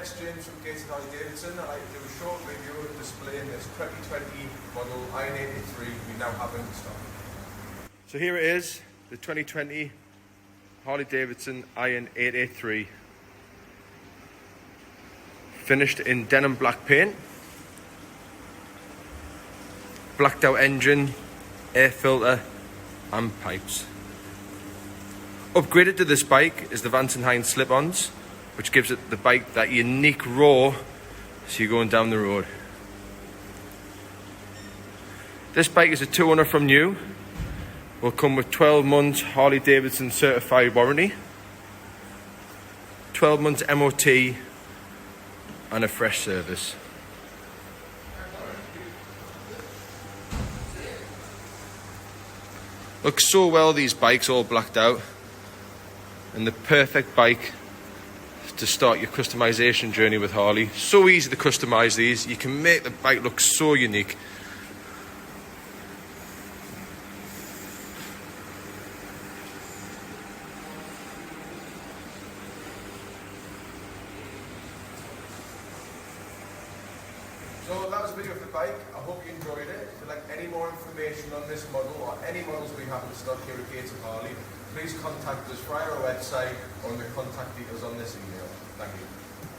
Yes, James from Harley-Davidson. I'd like to do a short video displaying this 2020 model Iron 83 we now have in stock. So here it is, the 2020 Harley-Davidson Iron 883. Finished in denim black paint. Blacked out engine, air filter and pipes. Upgraded to this bike is the Vance Hines slip-ons, which gives it the bike that unique roar as you're going down the road. This bike is a 200 from new. Will come with 12 months Harley-Davidson certified warranty, 12 months MOT and a fresh service. Looks so well, these bikes all blacked out, and the perfect bike to start your customization journey with Harley. So easy to customize these. You can make the bike look so unique. So that was a video of the bike. I hope you enjoyed it. If you'd like any more information on this model or any models we have in stock here at Gates of Harley, please contact us via our website or on the contact details on this email. Thank you.